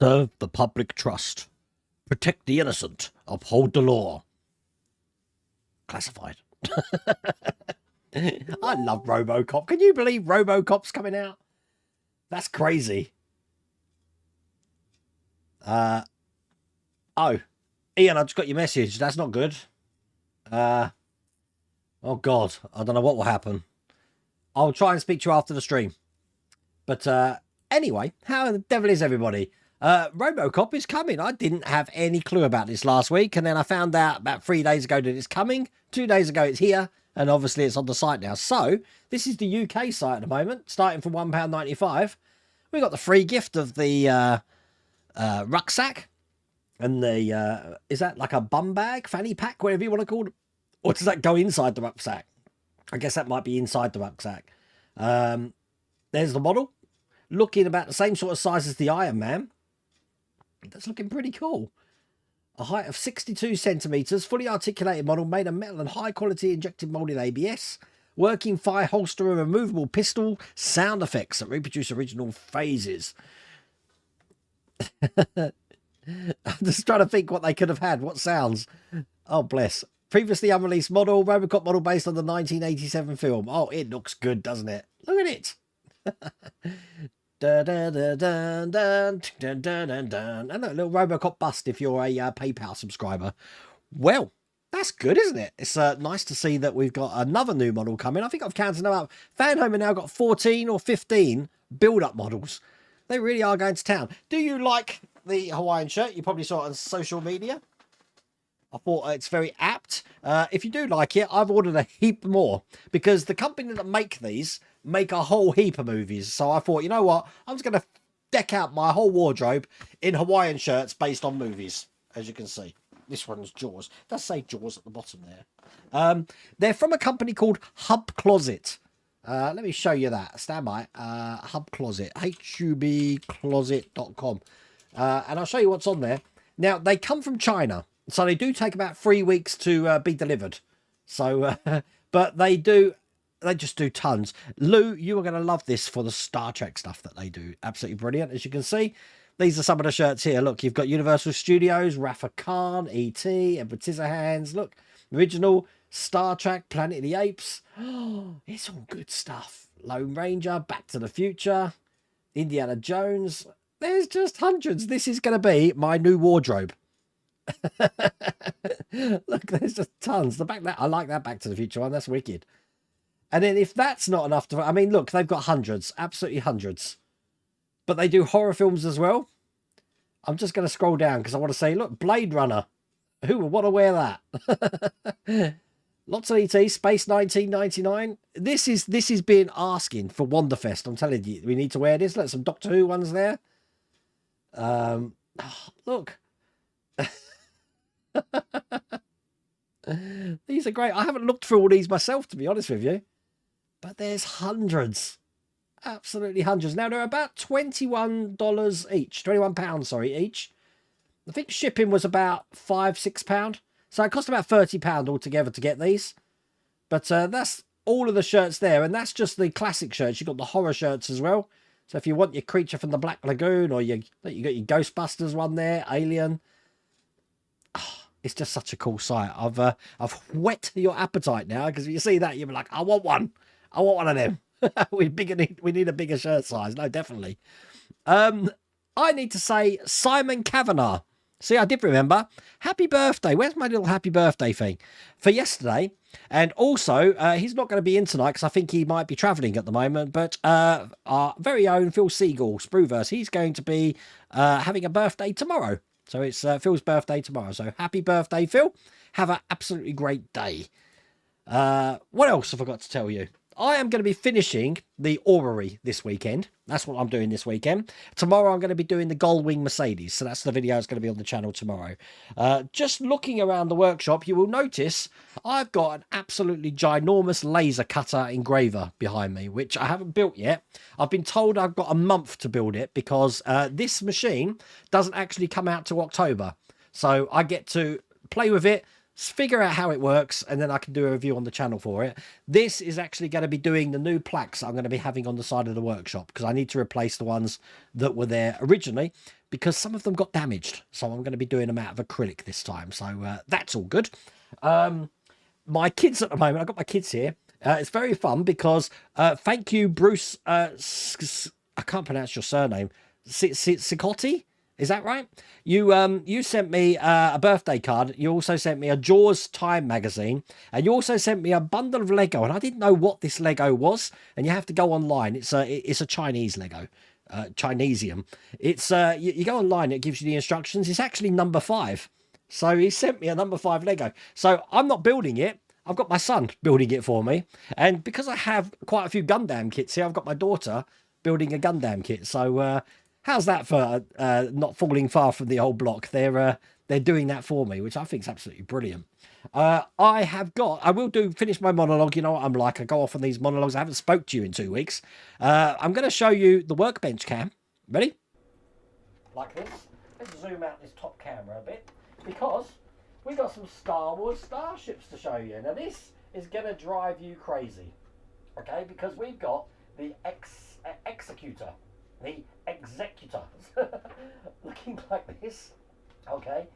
Serve the public trust. Protect the innocent. Uphold the law. Classified. I love Robocop. Can you believe Robocop's coming out? That's crazy. Oh, Ian, I just got your message. That's not good. Oh God, I don't know what will happen. I'll try and speak to you after the stream. But anyway, how the devil is everybody? Robocop is coming. I didn't have any clue about this last week, and then I found out about 3 days ago that it's coming. 2 days ago it's here, and obviously it's on the site now. So this is the UK site at the moment, starting from £1.95. We got the free gift of the rucksack and the is that like a bum bag, fanny pack, whatever you want to call it, or does that go inside the rucksack? I guess that might be inside the rucksack. There's the model, looking about the same sort of size as the Iron Man. That's looking pretty cool. A height of 62 centimeters, fully articulated model made of metal and high quality injected molded ABS. Working fire holster and removable pistol, sound effects that reproduce original phases. I'm just trying to think what they could have had. What sounds? Oh, bless. Previously unreleased model, Robocop model based on the 1987 film. Oh, it looks good, doesn't it? Look at it. Dun, dun, dun, dun, dun, dun, dun, dun, dun. And a little Robocop bust if you're a PayPal subscriber. Well, that's good, isn't it? It's nice to see that we've got another new model coming. I think I've counted them up. Fanhome now got 14 or 15 build-up models. They really are going to town. Do you like the Hawaiian shirt? You probably saw it on social media. I thought it's very apt. If you do like it, I've ordered a heap more because the company that make these make a whole heap of movies. So I thought, you know what? I'm just going to deck out my whole wardrobe in Hawaiian shirts based on movies, as you can see. This one's Jaws. It does say Jaws at the bottom there. They're from a company called Hub Closet. Let me show you that. Stand by. Hub Closet. hubcloset.com. And I'll show you what's on there. Now, they come from China. So they do take about 3 weeks to be delivered. So, but they just do tons. Lou, you are going to love this for the Star Trek stuff that they do. Absolutely brilliant. As you can see, these are some of the shirts here. Look, you've got Universal Studios, Rafa Khan, E.T., Edward Scissorhands. Look, original Star Trek, Planet of the Apes. Oh, it's all good stuff. Lone Ranger, Back to the Future, Indiana Jones. There's just hundreds. This is going to be my new wardrobe. Look, there's just tons. I like that Back to the Future one. That's wicked. And then if that's not enough to, I mean, look, they've got hundreds, absolutely hundreds. But they do horror films as well. I'm just going to scroll down because I want to say, look, Blade Runner. Who would want to wear that? Lots of ET, Space 1999. This is being asking for Wanderfest. I'm telling you, we need to wear this. Look, some Doctor Who ones there. Look. These are great. I haven't looked through all these myself, to be honest with you, but there's hundreds, absolutely hundreds. Now they're about $21 each, £21, sorry, each. I think shipping was about £5-6, so it cost about £30 altogether to get these. But that's all of the shirts there, and that's just the classic shirts. You've got the horror shirts as well. So if you want your Creature from the Black Lagoon, or you got your Ghostbusters one there, Alien. It's just such a cool site. I've whet your appetite now because if you see that, you'll be like, I want one. I want one of them. we need a bigger shirt size. No, definitely. I need to say Simon Kavanagh. See, I did remember. Happy birthday. Where's my little happy birthday thing? For yesterday. And also, he's not going to be in tonight because I think he might be travelling at the moment. But our very own Phil Siegel, Spruverse, he's going to be having a birthday tomorrow. So it's Phil's birthday tomorrow. So happy birthday, Phil. Have an absolutely great day. What else have I got to tell you? I am going to be finishing the orrery this weekend. That's what I'm doing this weekend. Tomorrow I'm going to be doing the Gullwing Mercedes. So that's the video that's going to be on the channel tomorrow. Just looking around the workshop, you will notice I've got an absolutely ginormous laser cutter engraver behind me, which I haven't built yet. I've been told I've got a month to build it because this machine doesn't actually come out till October. So I get to play with it, figure out how it works, and then I can do a review on the channel for it. This is actually going to be doing the new plaques I'm going to be having on the side of the workshop, because I need to replace the ones that were there originally, because some of them got damaged. So I'm going to be doing them out of acrylic this time. So that's all good. My kids at the moment, I've got my kids here. It's very fun because thank you, Bruce. I can't pronounce your surname. Sicotti? Is that right? You sent me a birthday card. You also sent me a Jaws Time magazine, and you also sent me a bundle of Lego. And I didn't know what this Lego was. And you have to go online. It's a Chinese Lego, Chinesium. It's you go online. It gives you the instructions. It's actually number 5. So he sent me a number 5 Lego. So I'm not building it. I've got my son building it for me. And because I have quite a few Gundam kits here, I've got my daughter building a Gundam kit. So how's that for not falling far from the old block? They're doing that for me, which I think is absolutely brilliant. I will finish my monologue. You know what I'm like. I go off on these monologues. I haven't spoke to you in 2 weeks. I'm going to show you the workbench cam. Ready? Like this. Let's zoom out this top camera a bit, because we got some Star Wars starships to show you. Now this is going to drive you crazy, okay? Because we've got the executor, the executor, looking like this, okay?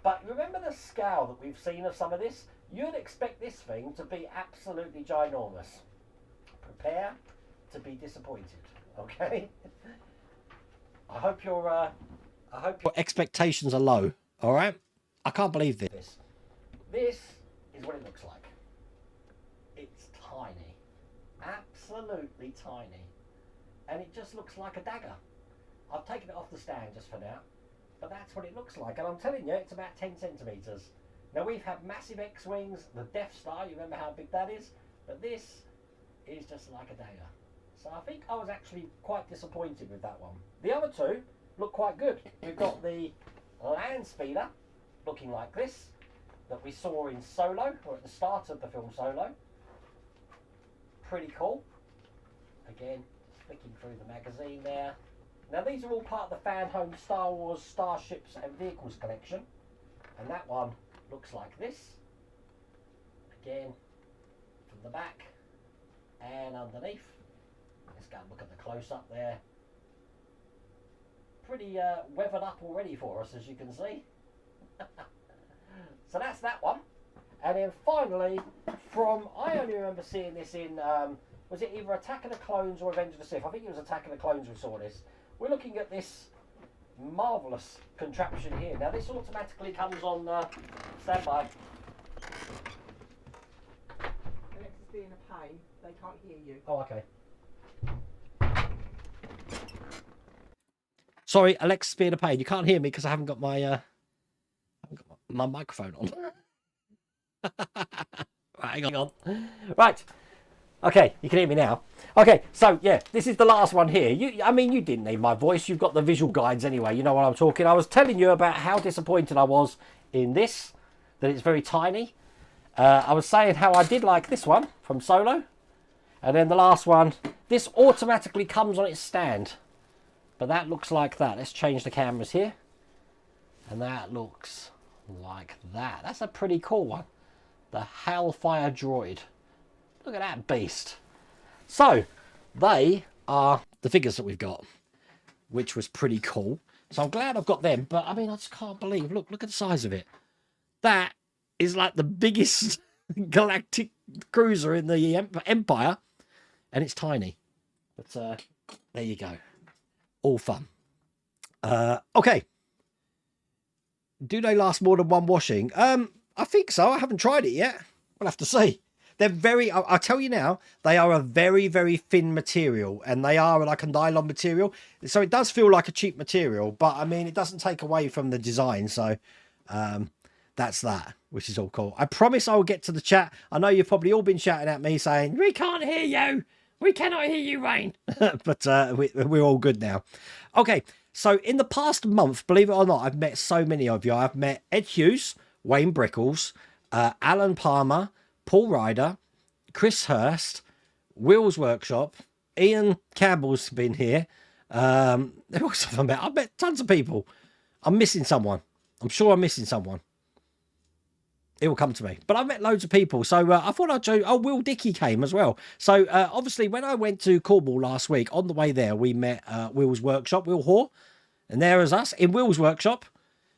But remember the scale that we've seen of some of this? You'd expect this thing to be absolutely ginormous. Prepare to be disappointed, okay? I hope your expectations are low, all right? I can't believe this. This is what it looks like. It's tiny, absolutely tiny, and it just looks like a dagger. I've taken it off the stand just for now, but that's what it looks like, and I'm telling you, it's about 10 centimeters. Now we've had massive X-wings, the Death Star, you remember how big that is, but this is just like a dagger. So I think I was actually quite disappointed with that one. The other two look quite good. We've got the land speeder, looking like this, that we saw in Solo, or at the start of the film Solo. Pretty cool. Again, flicking through the magazine there. Now these are all part of the Fan Home Star Wars Starships and Vehicles collection. And that one looks like this. Again, from the back and underneath. Let's go and look at the close-up there. Pretty weathered up already for us, as you can see. So that's that one. And then finally, I only remember seeing this in, was it either Attack of the Clones or Revenge of the Sith? I think it was Attack of the Clones we saw this. We're looking at this marvellous contraption here. Now this automatically comes on standby. Alexa's being a pain, they can't hear you. Oh, okay. Sorry, Alexa's being a pain. You can't hear me because I haven't got my microphone on. Right, hang on. Right. Okay, you can hear me now. Okay, so yeah, this is the last one here. I mean, you didn't need my voice. You've got the visual guides anyway. You know what I'm talking. I was telling you about how disappointed I was in this, that it's very tiny. I was saying how I did like this one from Solo. And then the last one, this automatically comes on its stand. But that looks like that. Let's change the cameras here. And that looks like that. That's a pretty cool one. The Hellfire Droid. Look at that beast. So, they are the figures that we've got, which was pretty cool. So I'm glad I've got them. But, I mean, I just can't believe. Look at the size of it. That is like the biggest galactic cruiser in the Empire. And it's tiny. But there you go. All fun. Okay. Do they last more than one washing? I think so. I haven't tried it yet. We'll have to see. They're very, I'll tell you now, they are a very, very thin material, and they are like a nylon material. So it does feel like a cheap material, but I mean, it doesn't take away from the design. So that's that, which is all cool. I promise I'll get to the chat. I know you've probably all been shouting at me saying, we can't hear you. We cannot hear you, Wayne. But we're all good now. Okay, so in the past month, believe it or not, I've met so many of you. I've met Ed Hughes, Wayne Brickles, Alan Palmer, Paul Ryder, Chris Hurst, Will's Workshop, Ian Campbell's been here. Who else have I met? I've met tons of people. I'm missing someone. I'm sure I'm missing someone. It will come to me. But I've met loads of people. So I thought I'd show you. Oh, Will Dickey came as well. So obviously when I went to Cornwall last week, on the way there, we met Will's workshop, Will Hoare. And there is us in Will's workshop,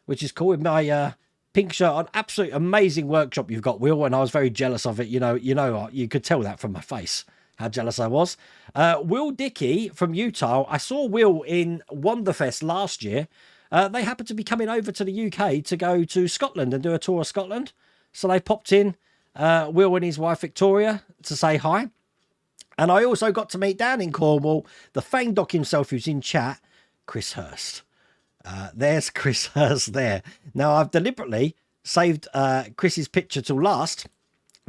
which is cool, with my pink shirt on. Absolute amazing workshop you've got, Will. And I was very jealous of it. You could tell that from my face, how jealous I was. Will Dickey from Utah. I saw Will in Wanderfest last year. They happened to be coming over to the UK to go to Scotland and do a tour of Scotland. So they popped in, Will and his wife Victoria, to say hi. And I also got to meet down in Cornwall the Fang Doc himself, who's in chat, Chris Hurst. There's Chris Hurst there. Now, I've deliberately saved Chris's picture till last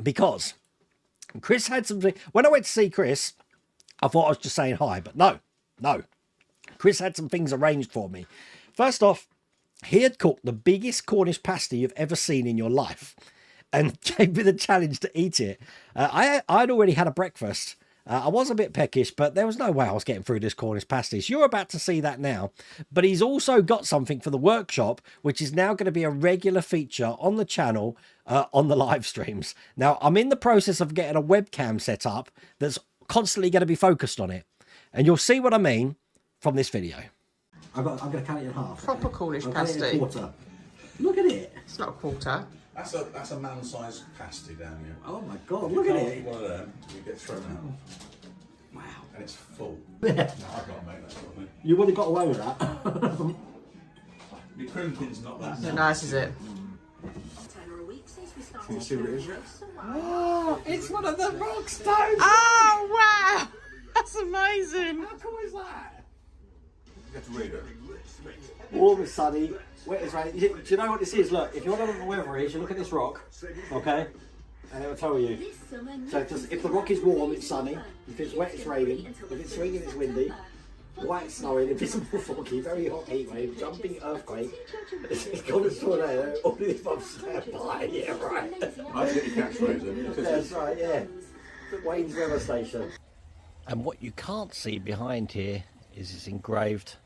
because Chris had something. When I went to see Chris, I thought I was just saying hi, but no. Chris had some things arranged for me. First off, he had cooked the biggest Cornish pasty you've ever seen in your life and gave me the challenge to eat it. I'd already had a breakfast. I was a bit peckish, but there was no way I was getting through this Cornish pasty. So you're about to see that now. But he's also got something for the workshop, which is now going to be a regular feature on the channel on the live streams. Now, I'm in the process of getting a webcam set up that's constantly going to be focused on it. And you'll see what I mean from this video. I'm going to cut it in half. Proper Cornish pasty. Quarter. Look at it. It's not a quarter. That's a man-sized pasty down here. Oh my God, look at it. One of them, you get thrown out. Wow. And it's full. No, I've got to make that for me. You would have got away with that. The crimping's not that So nice, is it? Can you see what it is yet? Oh, it's one of the rock stones. Oh, wow. That's amazing. How cool is that? You have to read it. Warm and sunny, wet as rain. Do you know what this is? Look, if you want to know what the weather is, you look at this rock, okay? And it will tell you. So if the rock is warm, it's sunny. If it's wet, it's raining. If it's swinging, it's windy. White, it's snowing. If it's more foggy, very hot heat wave, jumping earthquake. It's got a tornado. All of the above stand by. Yeah, right. I get your catchphrase in. That's right, yeah. The Wayne's Weather Station. And what you can't see behind here is it's engraved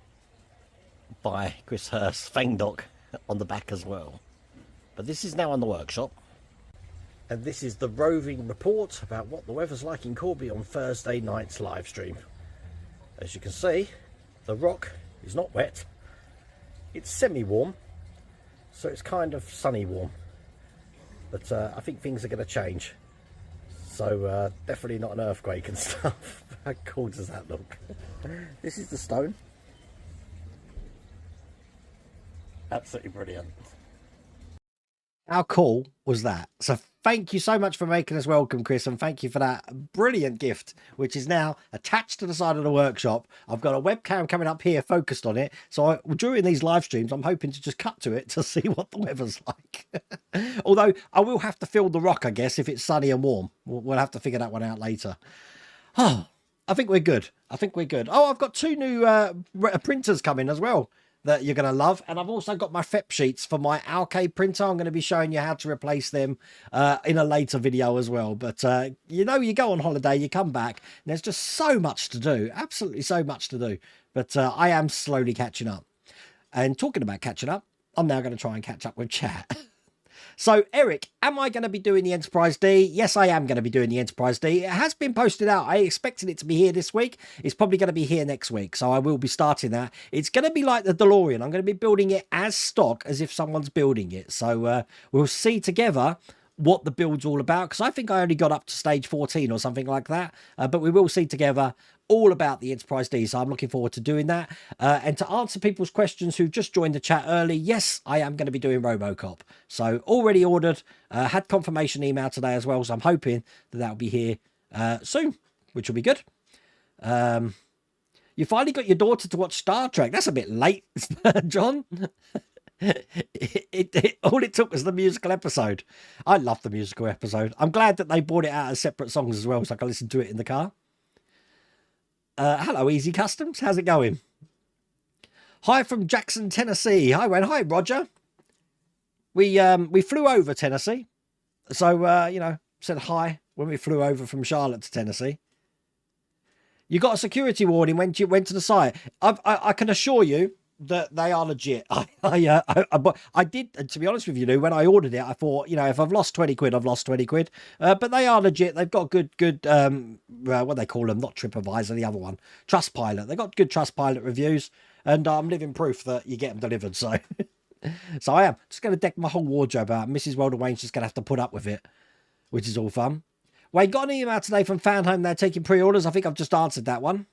by Chris Hurst, Fang Doc, on the back as well. But this is now on the workshop. And this is the roving report about what the weather's like in Corby on Thursday night's live stream. As you can see, the rock is not wet. It's semi-warm, so it's kind of sunny warm. But I think things are going to change. So definitely not an earthquake and stuff. How cool does that look? This is the stone. Absolutely brilliant. How cool was that? So thank you so much for making us welcome, Chris, and thank you for that brilliant gift, which is now attached to the side of the workshop. I've got a webcam coming up here focused on it. So during these live streams, I'm hoping to just cut to it to see what the weather's like. Although I will have to fill the rock, I guess, if it's sunny and warm. We'll have to figure that one out later. Oh, I think we're good. I think we're good. Oh, I've got 2 new printers coming as well that you're going to love. And I've also got my FEP sheets for my Alkay printer. I'm going to be showing you how to replace them in a later video as well. But, you go on holiday, you come back, and there's just so much to do. Absolutely so much to do. But I am slowly catching up. And talking about catching up, I'm now going to try and catch up with chat. So, Eric, am I going to be doing the Enterprise D? Yes, I am going to be doing the Enterprise D. It has been posted out. I expected it to be here this week. It's probably going to be here next week. So I will be starting that. It's going to be like the DeLorean. I'm going to be building it as stock as if someone's building it. So we'll see together what the build's all about. Because I think I only got up to stage 14 or something like that. But we will see together all about the Enterprise D, so I'm looking forward to doing that. And to answer people's questions who just joined the chat early, yes, I am going to be doing Robocop. So already ordered, had confirmation email today as well, so I'm hoping that that'll be here soon, which will be good. You finally got your daughter to watch Star Trek. That's a bit late, John. All it took was the musical episode. I love the musical episode. I'm glad that they brought it out as separate songs as well, so I can listen to it in the car. Hello, Easy Customs. How's it going? Hi from Jackson, Tennessee. Hi, Wayne. Hi, Roger. We flew over Tennessee. So, said hi when we flew over from Charlotte to Tennessee. You got a security warning when you went to the site. I can assure you They are legit. I did, to be honest with you, Lou, when I ordered it, I thought, you know, if I've lost 20 quid, I've lost 20 quid. But they are legit. They've got good, what do they call them? Not TripAdvisor, the other one. Trustpilot. They've got good Trustpilot reviews. And I'm living proof that you get them delivered. So, so I am just going to deck my whole wardrobe out. Mrs. Welder Wayne's just going to have to put up with it, which is all fun. Wayne, got an email today from Fan Home. They're taking pre-orders. I think I've just answered that one.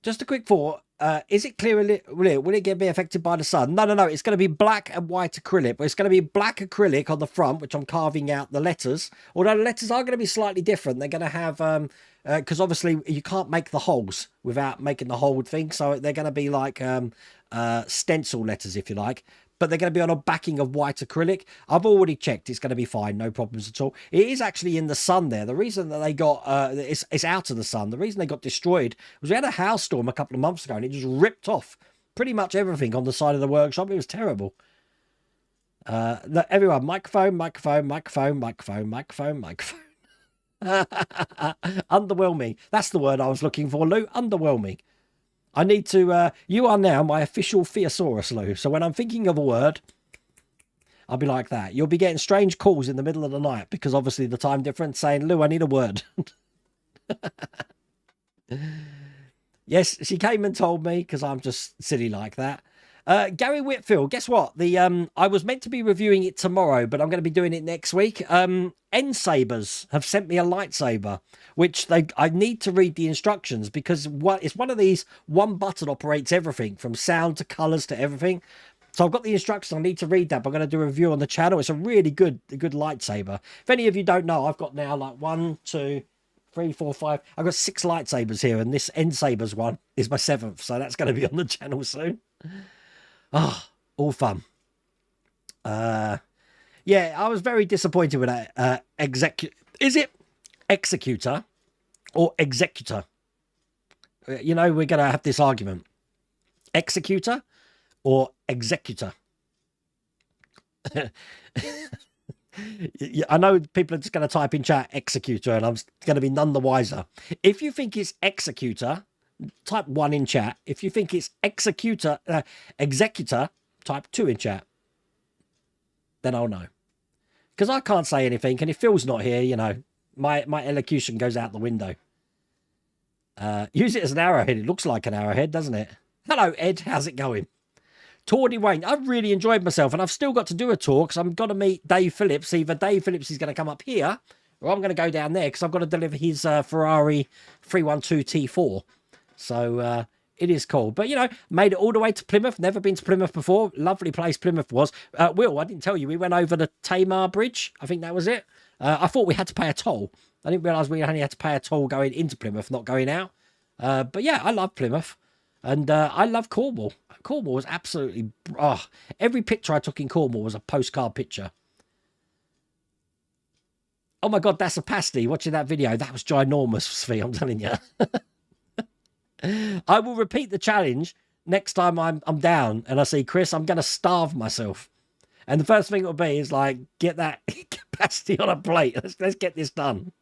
Just a quick thought. Is it clear? Will it be affected by the sun? No. It's going to be black and white acrylic. But it's going to be black acrylic on the front, which I'm carving out the letters. Although the letters are going to be slightly different. They're going to have, because obviously you can't make the holes without making the whole thing. So they're going to be like stencil letters, if you like. But they're going to be on a backing of white acrylic. I've already checked. It's going to be fine. No problems at all. It is actually in the sun there. The reason that they got, it's out of the sun. The reason they got destroyed was we had a hailstorm a couple of months ago and it just ripped off pretty much everything on the side of the workshop. It was terrible. Everyone, microphone. Underwhelming. That's the word I was looking for, Lou. Underwhelming. I need to, you are now my official thesaurus, Lou. So when I'm thinking of a word, I'll be like that. You'll be getting strange calls in the middle of the night because obviously the time difference saying, Lou, I need a word. Yes, she came and told me because I'm just silly like that. Gary Whitfield, guess what? I was meant to be reviewing it tomorrow, but I'm going to be doing it next week. N-Sabers have sent me a lightsaber, which I need to read the instructions because it's one of these one button operates everything from sound to colours to everything. So I've got the instructions. I need to read that. But I'm going to do a review on the channel. It's a really good lightsaber. If any of you don't know, I've got now like 1, 2, 3, 4, 5. I've got 6 lightsabers here, and this N-Sabers one is my 7th. So that's going to be on the channel soon. Oh, all fun. Yeah, I was very disappointed with that. Is it executor or executor? You know, we're going to have this argument. Executor or executor? I know people are just going to type in chat executor, and I'm going to be none the wiser. If you think it's executor, type 1 in chat. If you think it's executor, type 2 in chat. Then I'll know. Because I can't say anything, and if Phil's not here, you know, my elocution goes out the window. Use it as an arrowhead. It looks like an arrowhead, doesn't it? Hello, Ed. How's it going? Tordy Wayne. I've really enjoyed myself, and I've still got to do a tour because I've got to meet Dave Phillips. Either Dave Phillips is going to come up here, or I'm going to go down there because I've got to deliver his Ferrari 312 T4. So it is cool. But, you know, made it all the way to Plymouth. Never been to Plymouth before. Lovely place Plymouth was. Will, I didn't tell you. We went over the Tamar Bridge. I think that was it. I thought we had to pay a toll. I didn't realise we only had to pay a toll going into Plymouth, not going out. But, yeah, I love Plymouth. And I love Cornwall. Cornwall was absolutely... Oh, every picture I took in Cornwall was a postcard picture. Oh, my God, that's a pasty. Watching that video, that was ginormous, Svi, I'm telling you. I will repeat the challenge next time I'm down and I see Chris. I'm going to starve myself. And the first thing it will be is like, get that capacity on a plate. Let's get this done.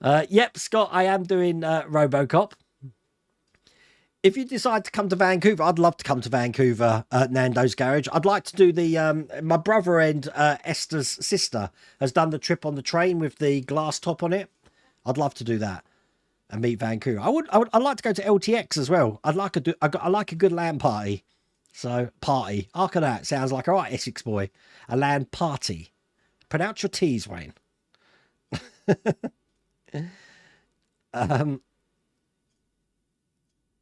Yep, Scott, I am doing Robocop. If you decide to come to Vancouver, I'd love to come to Vancouver at Nando's Garage. I'd like to do the... my brother and Esther's sister has done the trip on the train with the glass top on it. I'd love to do that and meet Vancouver. I'd like to go to LTX as well. I like a good LAN party. So, party. Arc of that. Sounds like, all right, Essex boy. A LAN party. Pronounce your T's, Wayne.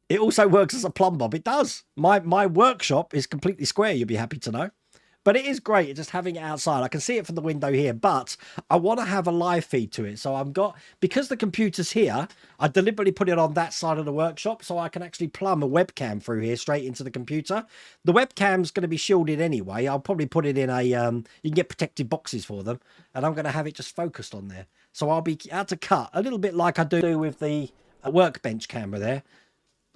It also works as a plumb bob. It does. My workshop is completely square, you'll be happy to know. But it is great just having it outside. I can see it from the window here, but I want to have a live feed to it. So because the computer's here, I deliberately put it on that side of the workshop so I can actually plumb a webcam through here straight into the computer. The webcam's going to be shielded anyway. I'll probably put it in you can get protected boxes for them, and I'm going to have it just focused on there. So I'll be able to cut a little bit like I do with the workbench camera there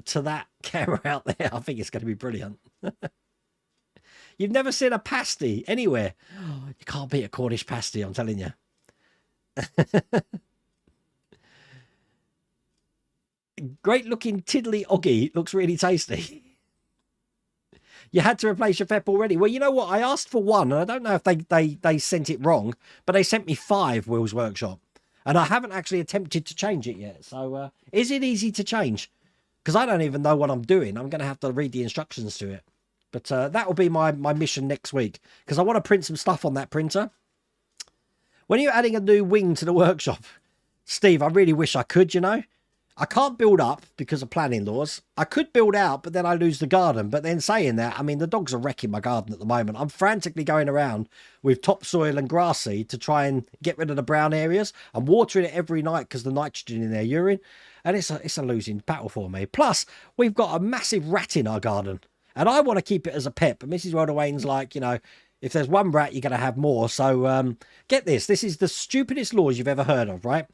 to that camera out there. I think it's going to be brilliant. You've never seen a pasty anywhere. Oh, you can't beat a Cornish pasty, I'm telling you. Great looking tiddly oggy. Looks really tasty. You had to replace your pep already. Well, you know what? I asked for one, and I don't know if they sent it wrong, but they sent me 5, Will's Workshop. And I haven't actually attempted to change it yet. So is it easy to change? Because I don't even know what I'm doing. I'm going to have to read the instructions to it. But that will be my mission next week. Because I want to print some stuff on that printer. When you're adding a new wing to the workshop, Steve, I really wish I could, you know. I can't build up because of planning laws. I could build out, but then I lose the garden. But then saying that, I mean, the dogs are wrecking my garden at the moment. I'm frantically going around with topsoil and grass seed to try and get rid of the brown areas. I'm watering it every night because the nitrogen in their urine. And it's a losing battle for me. Plus, we've got a massive rat in our garden. And I want to keep it as a pet. But Mrs. Wayne's like, you know, if there's one rat, you're going to have more. So get this. This is the stupidest laws you've ever heard of, right?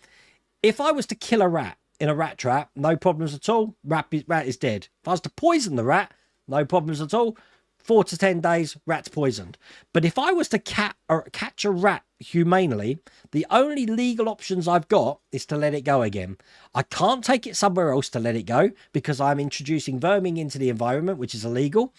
If I was to kill a rat in a rat trap, no problems at all. Rat is dead. If I was to poison the rat, no problems at all. 4 to 10 days, rat's poisoned. But if I was to catch a rat humanely, the only legal options I've got is to let it go again. I can't take it somewhere else to let it go because I'm introducing verming into the environment, which is illegal,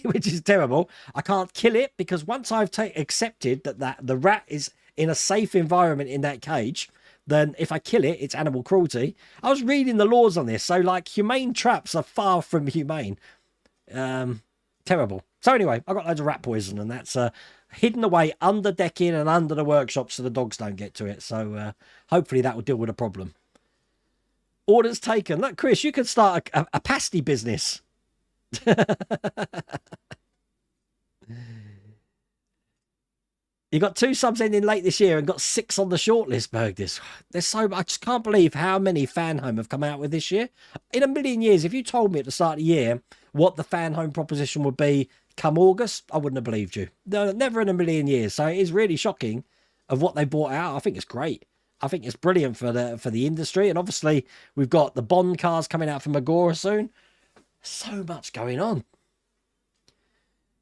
which is terrible. I can't kill it because once I've accepted that the rat is in a safe environment in that cage, then if I kill it, it's animal cruelty. I was reading the laws on this, so like humane traps are far from humane. Terrible. So anyway, I got loads of rat poison, and that's hidden away under decking and under the workshop so the dogs don't get to it. So hopefully that will deal with the problem. Orders taken. Look, Chris, you could start a pasty business. You got 2 subs ending late this year and got 6 on the shortlist, Bergdis. There's so much. I just can't believe how many fan home have come out with this year. In a million years, if you told me at the start of the year what the fan home proposition would be come August, I wouldn't have believed you. No, never in a million years. So it is really shocking of what they brought out. I think it's great. I think it's brilliant for the industry. And obviously, we've got the Bond cars coming out from Agora soon. So much going on.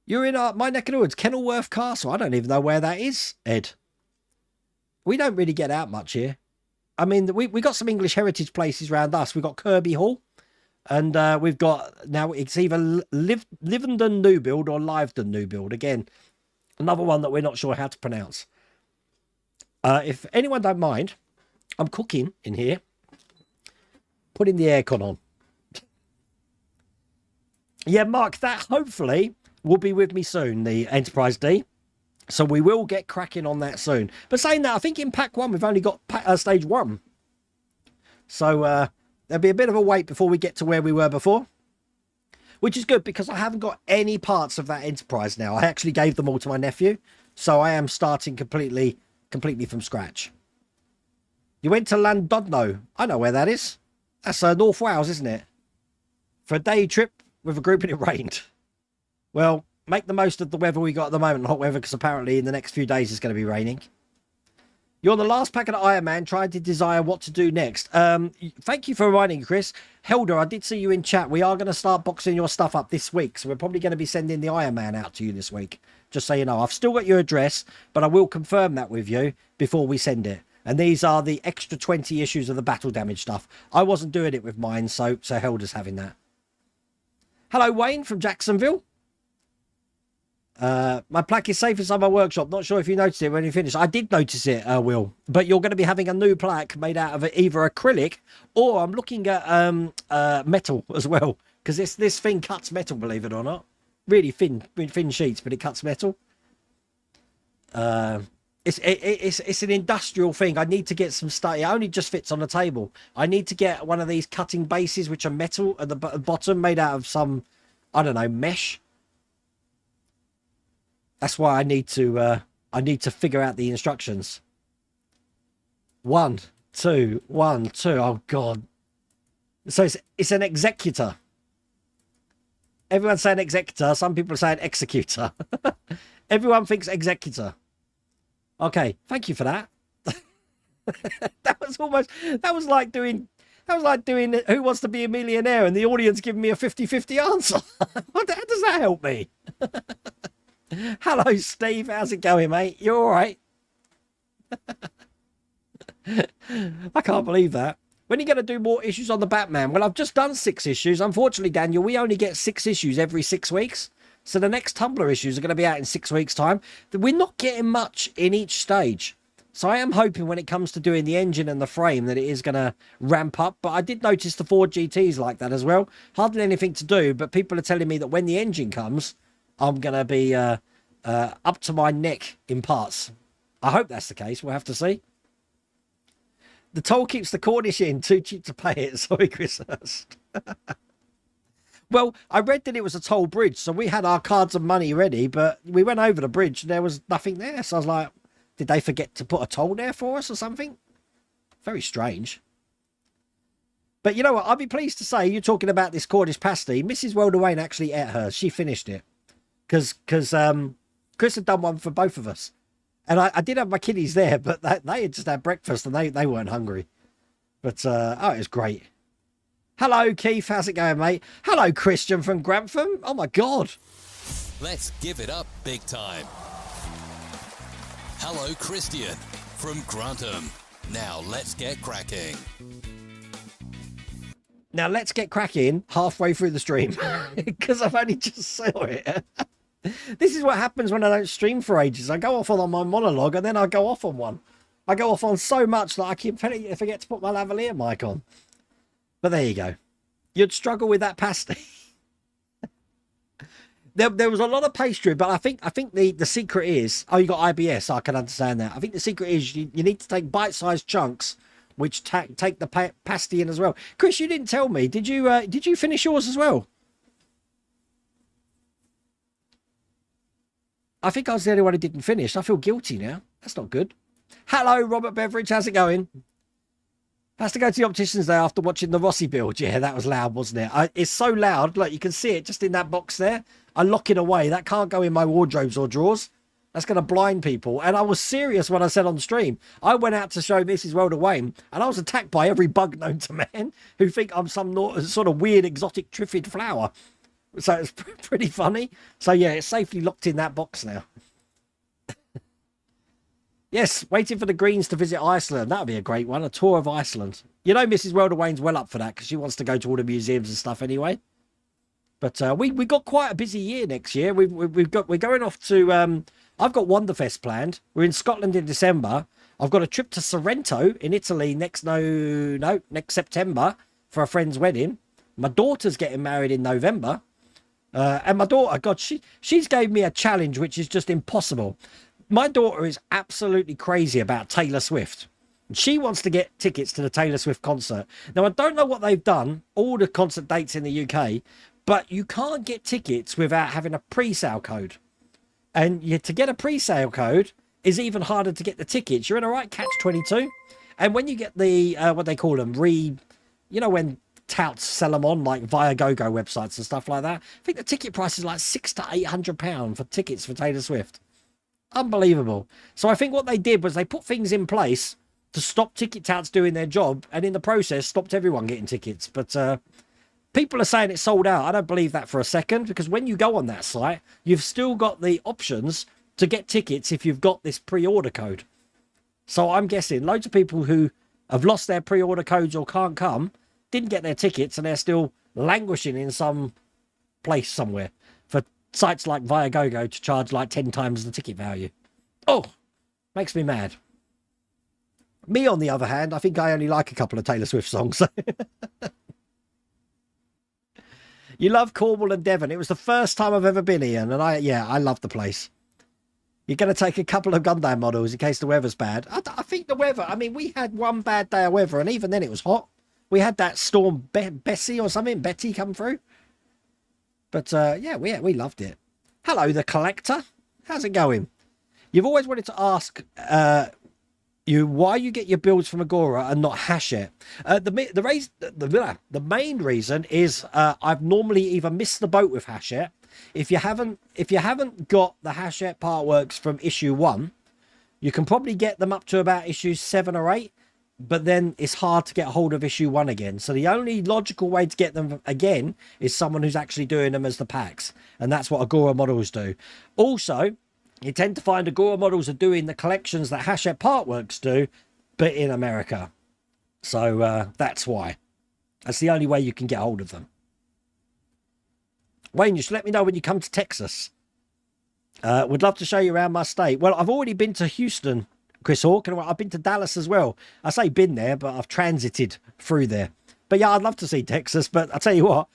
You're in my neck of the woods, Kenilworth Castle. I don't even know where that is, Ed. We don't really get out much here. I mean, we got some English heritage places around us. We've got Kirby Hall. And we've got, now it's either Livenden New Build or Liveden New Build. Again, another one that we're not sure how to pronounce. If anyone don't mind, I'm cooking in here. Putting the aircon on. Yeah, Mark, that hopefully will be with me soon, the Enterprise D. So we will get cracking on that soon. But saying that, I think in pack 1, we've only got stage 1. So there'll be a bit of a wait before we get to where we were before. Which is good because I haven't got any parts of that Enterprise now. I actually gave them all to my nephew. So I am starting completely from scratch. You went to Llandudno. I know where that is. That's North Wales, isn't it? For a day trip with a group and it rained. Well, make the most of the weather we got at the moment, hot weather, because apparently in the next few days it's going to be raining. You're on the last pack of the Iron Man, trying to desire what to do next. Thank you for reminding, Chris. Helder, I did see you in chat. We are going to start boxing your stuff up this week, so we're probably going to be sending the Iron Man out to you this week. Just so you know. I've still got your address, but I will confirm that with you before we send it. And these are the extra 20 issues of the battle damage stuff. I wasn't doing it with mine, so Helder's having that. Hello, Wayne from Jacksonville. My plaque is safe inside my workshop. Not sure if you noticed it when you finished. I did notice it, Will. But you're going to be having a new plaque made out of either acrylic or I'm looking at metal as well. Because this thing cuts metal, believe it or not. Really thin sheets, but it cuts metal. It's an industrial thing. I need to get some stuff. It only just fits on the table. I need to get one of these cutting bases, which are metal at the bottom, made out of some, I don't know, mesh. That's why I need to figure out the instructions. 1, 2, 1, 2. Oh God. So it's an executor. Everyone's saying executor. Some people are saying executor. Everyone thinks executor. Okay, thank you for that. That was like doing Who Wants to Be a Millionaire and the audience giving me a 50-50 answer. How does that help me? Hello, Steve. How's it going, mate? You all right? I can't believe that. When are you going to do more issues on the Batman? Well, I've just done 6 issues. Unfortunately, Daniel, we only get 6 issues every 6 weeks. So the next Tumblr issues are going to be out in 6 weeks' time. We're not getting much in each stage. So I am hoping when it comes to doing the engine and the frame that it is going to ramp up. But I did notice the Ford GTs like that as well. Hardly anything to do, but people are telling me that when the engine comes, I'm going to be up to my neck in parts. I hope that's the case. We'll have to see. The toll keeps the Cornish in. Too cheap to pay it. Sorry, Chris Hurst. Well, I read that it was a toll bridge, so we had our cards and money ready, but we went over the bridge and there was nothing there. So I was like, did they forget to put a toll there for us or something? Very strange. But you know what? I'll be pleased to say, you're talking about this Cornish pasty. Mrs. Welderwayne actually ate hers. She finished it. Because Chris had done one for both of us. And I did have my kiddies there, but they had just had breakfast and they weren't hungry. But, oh, it was great. Hello, Keith. How's it going, mate? Hello, Christian from Grantham. Oh, my God. Let's give it up big time. Hello, Christian from Grantham. Now, let's get cracking. Now, let's get cracking halfway through the stream. Because I've only just saw it. This is what happens when I don't stream for ages. I go off on my monologue and then I go off on one. I go off on so much that I completely forget to put my lavalier mic on. But there you go. You'd struggle with that pasty. There was a lot of pastry, but I think the secret is... Oh, you got IBS. I can understand that. I think the secret is you need to take bite-sized chunks, which take the pasty in as well. Chris, you didn't tell me. Did you finish yours as well? I think I was the only one who didn't finish. I feel guilty now. That's not good. Hello, Robert Beveridge. How's it going? Has to go to the optician's day after watching the Rossi build. Yeah, that was loud, wasn't it? It's so loud. Like, you can see it just in that box there. I lock it away. That can't go in my wardrobes or drawers. That's going to blind people. And I was serious when I said on stream. I went out to show Mrs. Welderwayne, and I was attacked by every bug known to man who think I'm some sort of weird exotic triffid flower. So it's pretty funny. So yeah, it's safely locked in that box now. Yes, waiting for the Greens to visit Iceland. That would be a great one. A tour of Iceland. You know, Mrs. Welderwayne's well up for that because she wants to go to all the museums and stuff anyway. But we got quite a busy year next year. We're going off to I've got Wanderfest planned. We're in Scotland in December. I've got a trip to Sorrento in Italy next September for a friend's wedding. My daughter's getting married in November. And my daughter, God, she's gave me a challenge which is just impossible. My daughter is absolutely crazy about Taylor Swift. She wants to get tickets to the Taylor Swift concert. Now, I don't know what they've done, all the concert dates in the UK, but you can't get tickets without having a pre-sale code. And to get a pre-sale code is even harder to get the tickets. You're in a right catch-22. And when you get the, what they call them, when touts sell them on like Viagogo websites and stuff like that, I think the ticket price is like £600 to £800 for tickets for Taylor Swift. Unbelievable. So I think what they did was they put things in place to stop ticket touts doing their job, and in the process stopped everyone getting tickets. But people are saying it's sold out. I don't believe that for a second, because when you go on that site, you've still got the options to get tickets if you've got this pre-order code. So I'm guessing loads of people who have lost their pre-order codes or can't come didn't get their tickets, and they're still languishing in some place somewhere for sites like Viagogo to charge like 10 times the ticket value. Oh, makes me mad. Me, on the other hand, I think I only like a couple of Taylor Swift songs. You love Cornwall and Devon. It was the first time I've ever been, Ian, and I love the place. You're going to take a couple of Gundam models in case the weather's bad. I think the weather, I mean, we had one bad day of weather, and even then it was hot. We had that storm Bessie or something, Betty, come through. But yeah, we loved it. Hello, the Collector. How's it going? You've always wanted to ask why you get your builds from Agora and not Hachette. The main reason is I've normally either missed the boat with Hachette. If you haven't got the Hachette Partworks from issue 1, you can probably get them up to about issues 7 or 8. But then it's hard to get hold of issue 1 again. So the only logical way to get them again is someone who's actually doing them as the packs. And that's what Agora models do. Also, you tend to find Agora models are doing the collections that Hachette Partworks do, but in America. So that's why. That's the only way you can get hold of them. Wayne, you should let me know when you come to Texas. Would love to show you around my state. Well, I've already been to Houston, Chris Hawk, and I've been to Dallas as well. I say been there, but I've transited through there. But yeah, I'd love to see Texas. But I tell you what,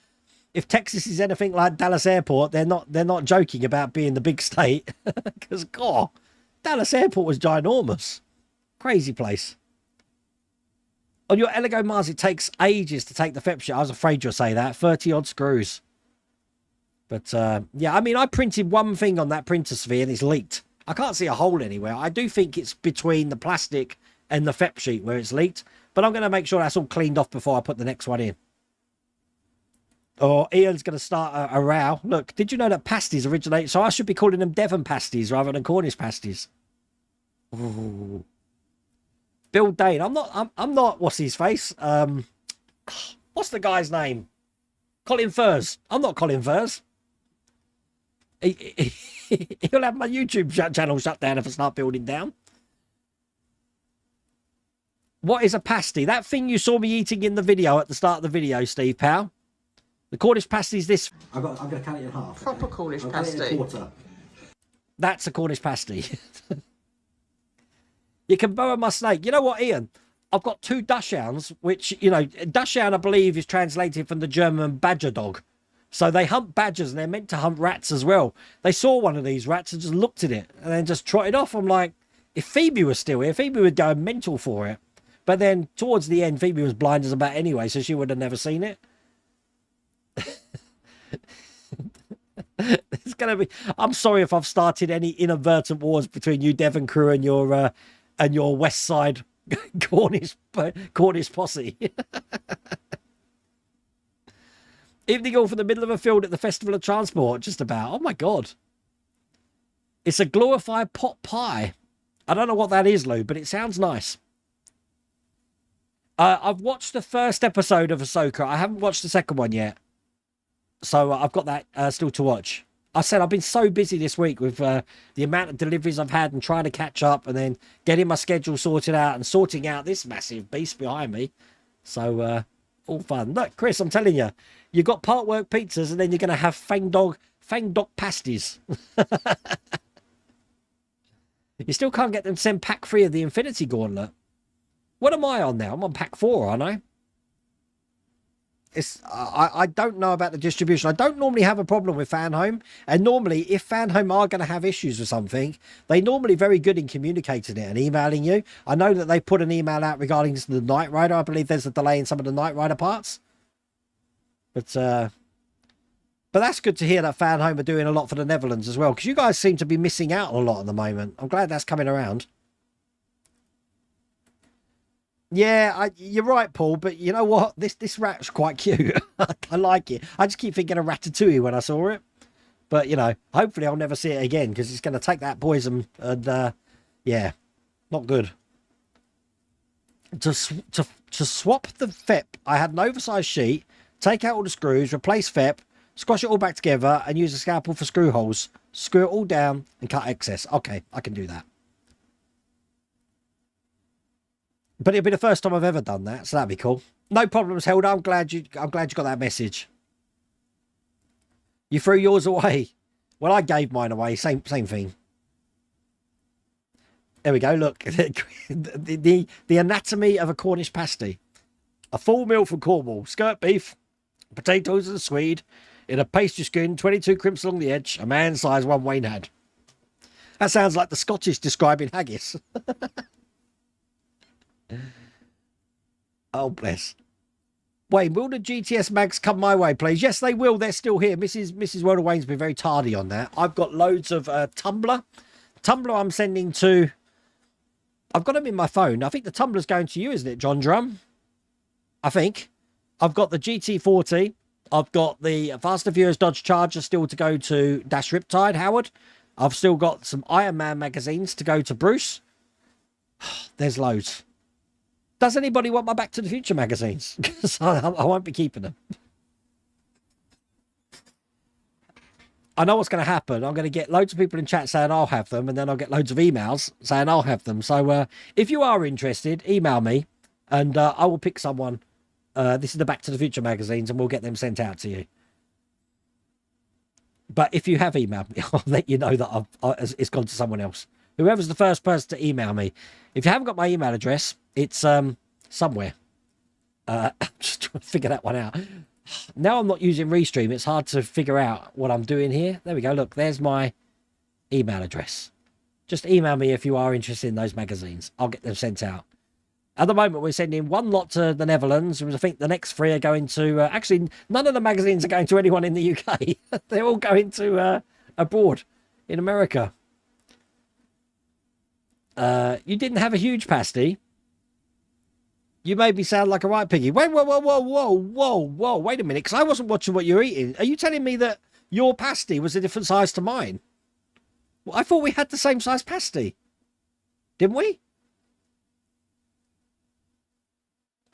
if Texas is anything like Dallas Airport, they're not joking about being the big state. Because God, Dallas Airport was ginormous, crazy place. On your Elego Mars, it takes ages to take the FEP sheet. I was afraid you'll say that. 30 odd screws. But yeah, I mean, I printed one thing on that printer sphere and it's leaked. I can't see a hole anywhere. I do think it's between the plastic and the FEP sheet where it's leaked. But I'm going to make sure that's all cleaned off before I put the next one in. Or Ian's going to start a row. Look, did you know that pasties originate? So I should be calling them Devon pasties rather than Cornish pasties. Ooh. Bill Dane. I'm not, what's his face? What's the guy's name? Colin Furs. I'm not Colin Furs. He'll have my YouTube channel shut down if I start building down. What is a pasty? That thing you saw me eating in the video at the start of the video, Steve Powell. The Cornish pasty is this. I'm going to cut it in half. Proper Cornish pasty. That's a Cornish pasty. You can borrow my snake. You know what, Ian? I've got 2 Dachshunds, which, you know, Dachshund, I believe, is translated from the German badger dog. So they hunt badgers and they're meant to hunt rats as well. They saw one of these rats and just looked at it and then just trotted off. I'm like, if Phoebe was still here, Phoebe would go mental for it. But then towards the end, Phoebe was blind as a bat anyway, so she would have never seen it. It's gonna be. I'm sorry if I've started any inadvertent wars between you, Devon crew, and your West Side Cornish posse. Evening all from the middle of a field at the Festival of Transport. Just about. Oh my God. It's a glorified pot pie. I don't know what that is, Lou, but it sounds nice. I've watched the first episode of Ahsoka. I haven't watched the second one yet. So I've got that still to watch. I said I've been so busy this week with the amount of deliveries I've had and trying to catch up and then getting my schedule sorted out and sorting out this massive beast behind me. So all fun. Look, Chris, I'm telling you, you've got part work pizzas and then you're going to have Fang Dog pasties. You still can't get them to send pack 3 of the Infinity Gauntlet. What am I on now? I'm on pack 4, aren't I? I don't know about the distribution. I don't normally have a problem with FanHome. And normally, if FanHome are going to have issues with something, they're normally very good in communicating it and emailing you. I know that they put an email out regarding the Knight Rider. I believe there's a delay in some of the Knight Rider parts. But that's good to hear that FanHome are doing a lot for the Netherlands as well. Because you guys seem to be missing out on a lot at the moment. I'm glad that's coming around. Yeah, you're right, Paul, but you know what? This rat's quite cute. I like it. I just keep thinking of Ratatouille when I saw it. But, you know, hopefully I'll never see it again because it's going to take that poison and, yeah, not good. To swap the FEP, I had an oversized sheet, take out all the screws, replace FEP, squash it all back together and use a scalpel for screw holes. Screw it all down and cut excess. Okay, I can do that. But it'll be the first time I've ever done that, so that'd be cool. No problems, Hilda. I'm glad you got that message. You threw yours away. Well, I gave mine away. Same thing. There we go. Look, the anatomy of a Cornish pasty. A full meal from Cornwall. Skirt beef, potatoes and swede in a pastry skin, 22 crimps along the edge. A man size one Wayne had. That sounds like the Scottish describing haggis. Oh, bless. Wayne, will the GTS mags come my way, please? Yes, they will. They're still here. Mrs. World of Wayne's been very tardy on that. I've got loads of Tumblr. Tumblr I'm sending to... I've got them in my phone. I think the Tumblr's going to you, isn't it, John Drum? I think. I've got the GT40. I've got the Fast and Furious Dodge Charger still to go to Dash Riptide, Howard. I've still got some Iron Man magazines to go to Bruce. There's loads. Does anybody want my Back to the Future magazines? Because I won't be keeping them. I know what's going to happen. I'm going to get loads of people in chat saying I'll have them, and then I'll get loads of emails saying I'll have them. So if you are interested, email me, And I will pick someone. This is the Back to the Future magazines, and we'll get them sent out to you. But if you have emailed me, I'll let you know that it's gone to someone else. Whoever's the first person to email me. If you haven't got my email address, it's somewhere. I'm just trying to figure that one out. Now I'm not using Restream. It's hard to figure out what I'm doing here. There we go. Look, there's my email address. Just email me if you are interested in those magazines. I'll get them sent out. At the moment, we're sending one lot to the Netherlands. I think the next three are going to... actually, none of the magazines are going to anyone in the UK. They're all going to abroad in America. You didn't have a huge pasty. You made me sound like a right piggy. Wait, whoa. Wait a minute, because I wasn't watching what you were eating. Are you telling me that your pasty was a different size to mine? Well, I thought we had the same size pasty. Didn't we?